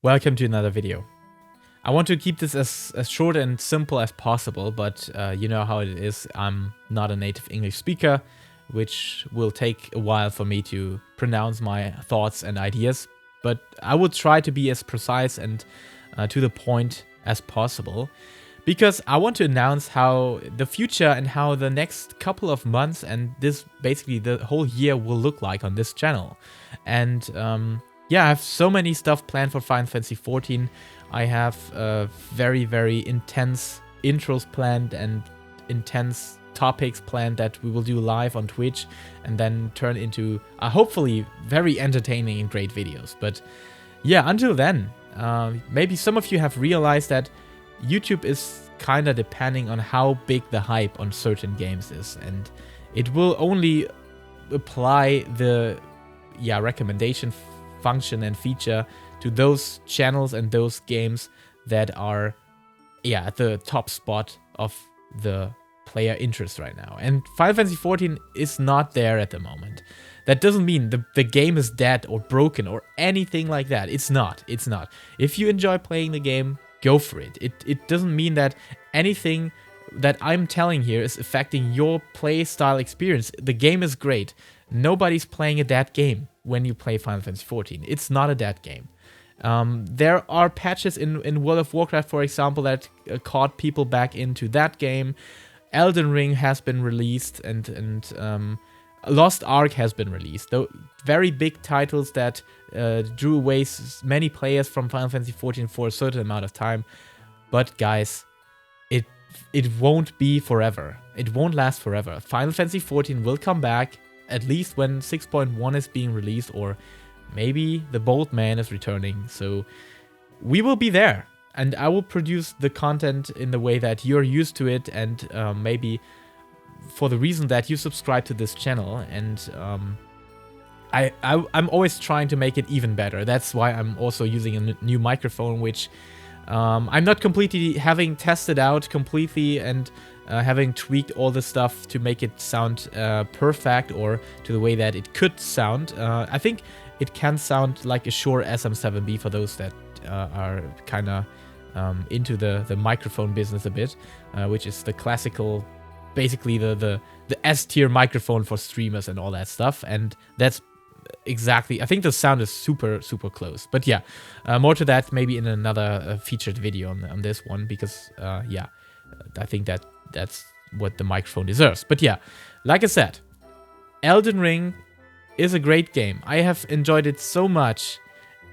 Welcome to another video. I want to keep this as short and simple as possible, but you know how it is. I'm not a native English speaker, which will take a while for me to pronounce my thoughts and ideas, but I will try to be as precise and to the point as possible, because I want to announce how the future and how the next couple of months and this basically the whole year will look like on this channel. And yeah, I have so many stuff planned for Final Fantasy XIV. I have very, very intense intros planned and intense topics planned that we will do live on Twitch and then turn into hopefully very entertaining and great videos. But yeah, until then, maybe some of you have realized that YouTube is kind of depending on how big the hype on certain games is, and it will only apply the recommendation function and feature to those channels and those games that are at the top spot of the player interest right now. And Final Fantasy XIV is not there at the moment. That doesn't mean the game is dead or broken or anything like that. It's not. It's not. If you enjoy playing the game, go for it. It doesn't mean that anything that I'm telling here is affecting your play style experience. The game is great. Nobody's playing a dead game when you play Final Fantasy XIV. It's not a dead game. There are patches in World of Warcraft, for example, that caught people back into that game. Elden Ring has been released, and Lost Ark has been released. Though very big titles that drew away many players from Final Fantasy XIV for a certain amount of time. But guys, it won't be forever. It won't last forever. Final Fantasy XIV will come back, at least when 6.1 is being released, or maybe the Bold Man is returning. So we will be there, and I will produce the content in the way that you're used to it, and maybe for the reason that you subscribe to this channel. And I'm always trying to make it even better. That's why I'm also using a new microphone, which I'm not completely having tested out completely and having tweaked all the stuff to make it sound perfect, or to the way that it could sound. I think it can sound like a Shure SM7B for those that are kind of into the microphone business a bit, which is the classical, basically the S-tier microphone for streamers and all that stuff. And that's exactly, I think the sound is super, super close. But yeah, more to that maybe in another featured video on this one, because yeah, I think that's what the microphone deserves. But yeah, like I said, Elden Ring is a great game. I have enjoyed it so much,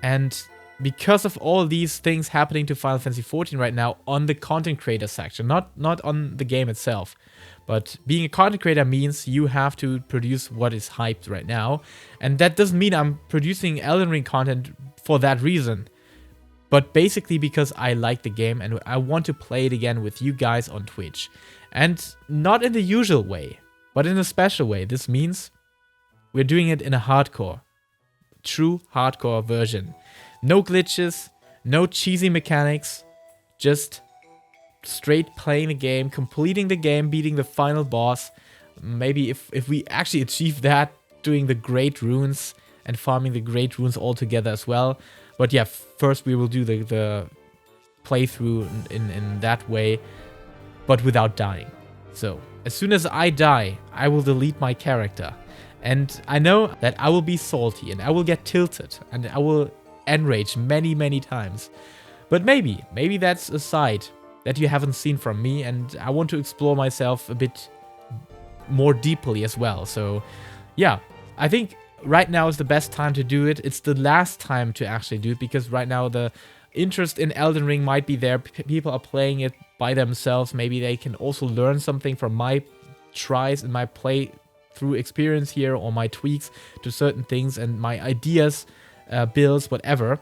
and because of all these things happening to Final Fantasy XIV right now on the content creator section, not on the game itself, but being a content creator means you have to produce what is hyped right now, and that doesn't mean I'm producing Elden Ring content for that reason, but basically because I like the game and I want to play it again with you guys on Twitch. And not in the usual way, but in a special way. This means we're doing it in a hardcore, true hardcore version. No glitches, no cheesy mechanics, just straight playing the game, completing the game, beating the final boss. Maybe if we actually achieve that, doing the great runes and farming the great runes all together as well. But yeah, first we will do the playthrough in that way, but without dying. So as soon as I die, I will delete my character. And I know that I will be salty and I will get tilted and I will enrage many, many times. But maybe that's a side that you haven't seen from me, and I want to explore myself a bit more deeply as well. So yeah, I think right now is the best time to do it. It's the last time to actually do it, because right now the interest in Elden Ring might be there. People are playing it by themselves. Maybe they can also learn something from my tries and my playthrough experience here, or my tweaks to certain things and my ideas, builds, whatever.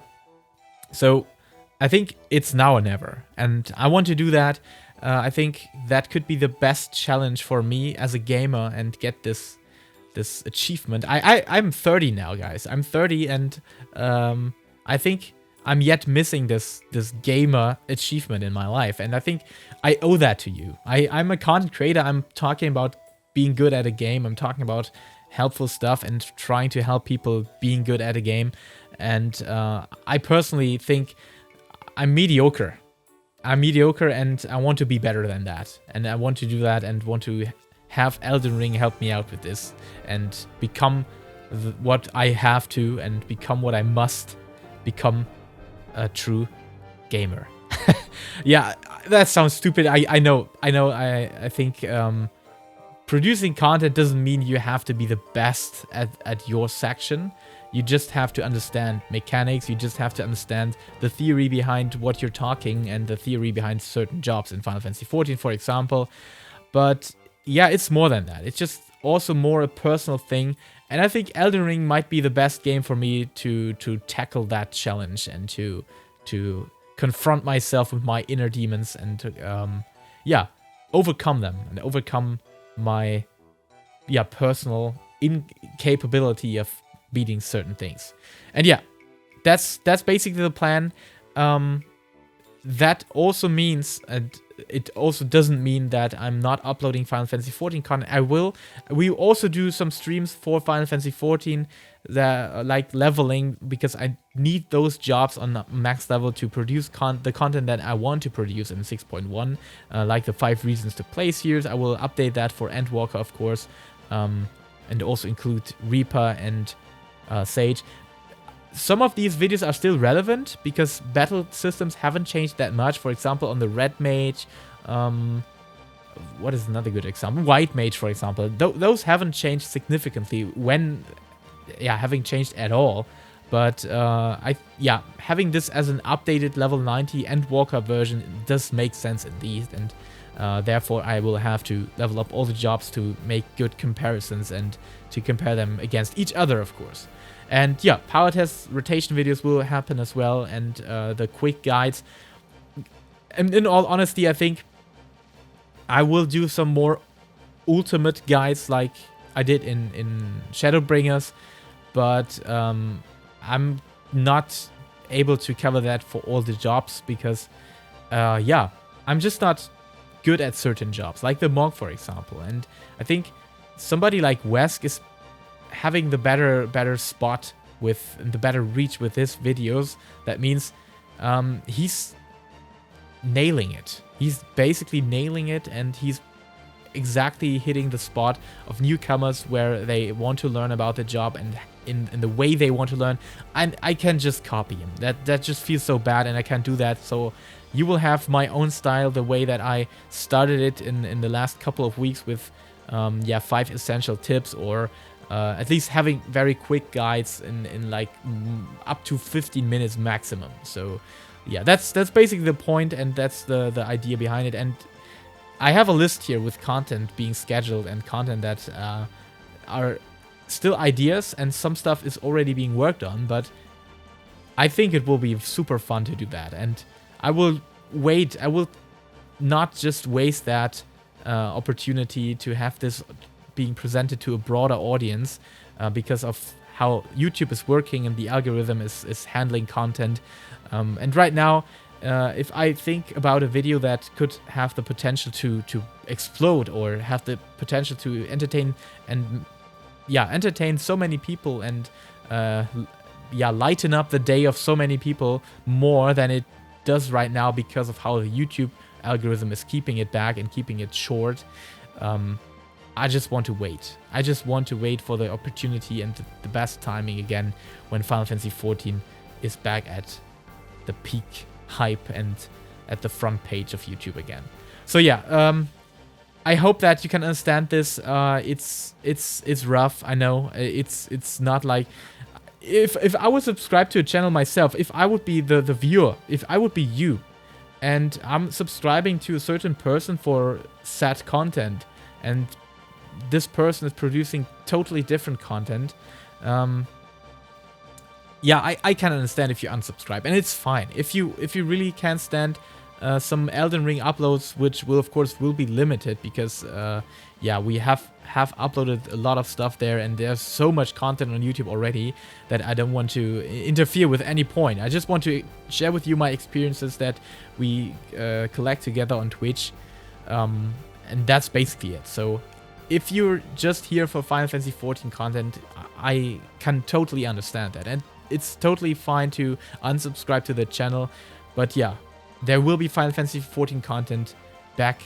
So I think it's now or never, and I want to do that. I think that could be the best challenge for me as a gamer and get this achievement. I'm 30 now, guys. I'm 30, and I think I'm yet missing this gamer achievement in my life, and I think I owe that to you. I'm a content creator. I'm talking about being good at a game. I'm talking about helpful stuff and trying to help people being good at a game. And I personally think I'm mediocre. I'm mediocre and I want to be better than that. And I want to do that and want to have Elden Ring help me out with this and become what I have to and become what I must become, a true gamer. Yeah, that sounds stupid. I know. I think producing content doesn't mean you have to be the best at your section. You just have to understand mechanics, you just have to understand the theory behind what you're talking and the theory behind certain jobs in Final Fantasy XIV, for example. But yeah, it's more than that. It's just also more a personal thing. And I think Elden Ring might be the best game for me to tackle that challenge and to confront myself with my inner demons and to, overcome them and overcome my, personal incapability of beating certain things. And yeah, that's basically the plan. That also means, and it also doesn't mean that I'm not uploading Final Fantasy XIV content. I will. We also do some streams for Final Fantasy XIV, that like leveling, because I need those jobs on max level to produce the content that I want to produce in 6.1, like the 5 reasons to play series. I will update that for Endwalker, of course, and also include Reaper and Sage. Some of these videos are still relevant because battle systems haven't changed that much. For example, on the Red Mage, what is another good example? White Mage, for example. Those haven't changed significantly having changed at all. But having this as an updated level 90 Endwalker version does make sense indeed, and therefore I will have to level up all the jobs to make good comparisons and to compare them against each other, of course. And yeah, power test rotation videos will happen as well, and the quick guides. And in all honesty, I think I will do some more ultimate guides like I did in Shadowbringers, but I'm not able to cover that for all the jobs because, I'm just not good at certain jobs, like the Monk, for example. And I think somebody like Wesk is having the better spot with the better reach with his videos. That means he's nailing it. He's basically nailing it, and he's exactly hitting the spot of newcomers where they want to learn about the job and in the way they want to learn. And I can just copy him. That just feels so bad, and I can't do that. So you will have my own style, the way that I started it in the last couple of weeks with 5 essential tips, or at least having very quick guides in like up to 15 minutes maximum. So yeah, that's basically the point, and that's the idea behind it. And I have a list here with content being scheduled and content that are still ideas, and some stuff is already being worked on, but I think it will be super fun to do that. And I will wait. I will not just waste that opportunity to have this being presented to a broader audience because of how YouTube is working and the algorithm is handling content. And right now, if I think about a video that could have the potential to explode or have the potential to entertain so many people and lighten up the day of so many people more than it does right now because of how the YouTube algorithm is keeping it back and keeping it short, I just want to wait. I just want to wait for the opportunity and the best timing again when Final Fantasy XIV is back at the peak hype and at the front page of YouTube again. So yeah, I hope that you can understand this. It's rough. I know it's not like if I would subscribe to a channel myself, if I would be the viewer, if I would be you, and I'm subscribing to a certain person for set content, and this person is producing totally different content, I can understand if you unsubscribe, and it's fine. If you really can't stand some Elden Ring uploads, which will of course be limited because we have uploaded a lot of stuff there, and there's so much content on YouTube already that I don't want to interfere with any point. I just want to share with you my experiences that we collect together on Twitch, and that's basically it. So if you're just here for Final Fantasy XIV content, I can totally understand that. And it's totally fine to unsubscribe to the channel. But yeah, there will be Final Fantasy XIV content back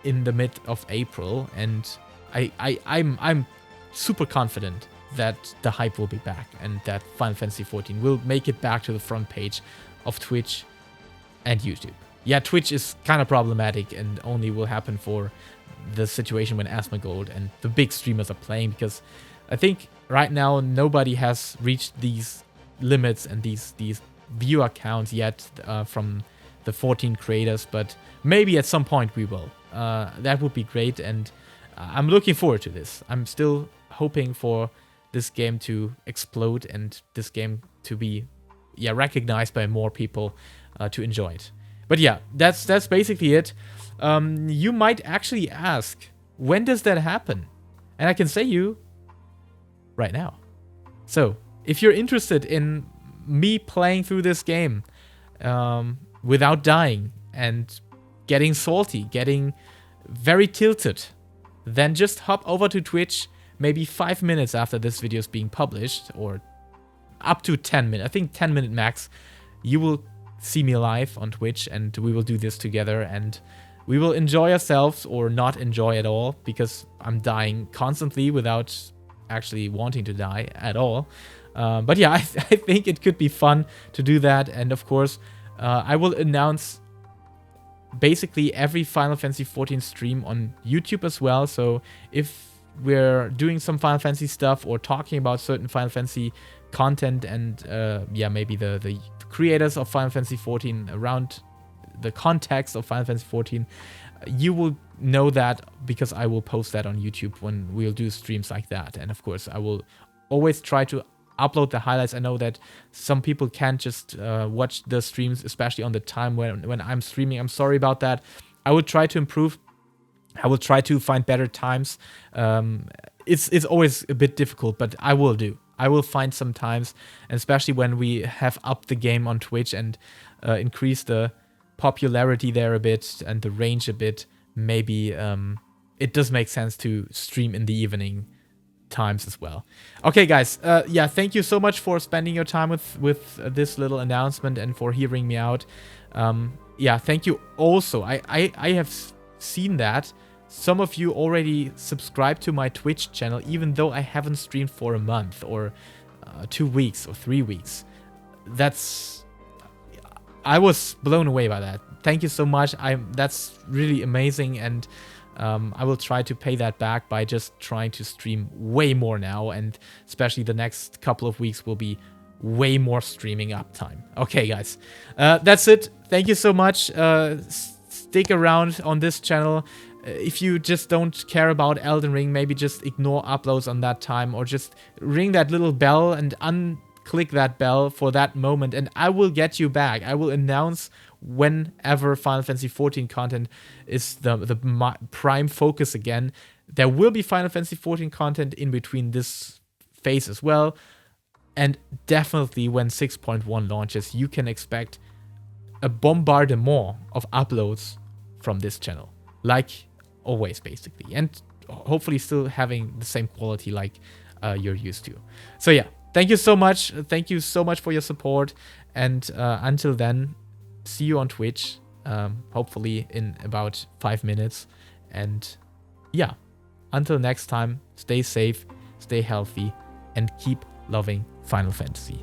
in the mid of April. And I'm super confident that the hype will be back and that Final Fantasy XIV will make it back to the front page of Twitch and YouTube. Yeah, Twitch is kind of problematic and only will happen for the situation when Asmongold and the big streamers are playing, because I think right now nobody has reached these limits and these viewer counts yet from the 14 creators, but maybe at some point we will. That would be great, and I'm looking forward to this. I'm still hoping for this game to explode and this game to be recognized by more people to enjoy it. But yeah, that's basically it. You might actually ask, when does that happen? And I can say you right now. So, if you're interested in me playing through this game without dying and getting salty, getting very tilted, then just hop over to Twitch maybe 5 minutes after this video is being published, or up to 10 minutes. I think 10 minute max. You will see me live on Twitch and we will do this together and we will enjoy ourselves, or not enjoy at all, because I'm dying constantly without actually wanting to die at all. But yeah, I think it could be fun to do that. And of course, I will announce basically every Final Fantasy XIV stream on YouTube as well. So if we're doing some Final Fantasy stuff or talking about certain Final Fantasy content and maybe the creators of Final Fantasy XIV around the context of Final Fantasy XIV, you will know that because I will post that on YouTube when we'll do streams like that. And of course, I will always try to upload the highlights. I know that some people can't just watch the streams, especially on the time when I'm streaming. I'm sorry about that. I will try to improve. I will try to find better times. It's always a bit difficult, but I will do. I will find some times, and especially when we have upped the game on Twitch and increased the popularity there a bit and the range a bit, maybe it does make sense to stream in the evening times as well. Okay, guys. Thank you so much for spending your time with this little announcement and for hearing me out. Thank you also. I have seen that some of you already subscribed to my Twitch channel, even though I haven't streamed for a month or 2 weeks or 3 weeks. I was blown away by that. Thank you so much. That's really amazing, and I will try to pay that back by just trying to stream way more now, and especially the next couple of weeks will be way more streaming uptime. Okay, guys. That's it. Thank you so much. Stick around on this channel. If you just don't care about Elden Ring, maybe just ignore uploads on that time, or just ring that little bell and unclick that bell for that moment, and I will get you back. I will announce whenever Final Fantasy XIV content is the prime focus again. There will be Final Fantasy XIV content in between this phase as well, and definitely when 6.1 launches, you can expect a bombardment of uploads from this channel, like always, basically, and hopefully still having the same quality like you're used to. So yeah, thank you so much. Thank you so much for your support, and until then, see you on Twitch, hopefully in about 5 minutes. And yeah, until next time, stay safe, stay healthy, and keep loving Final Fantasy.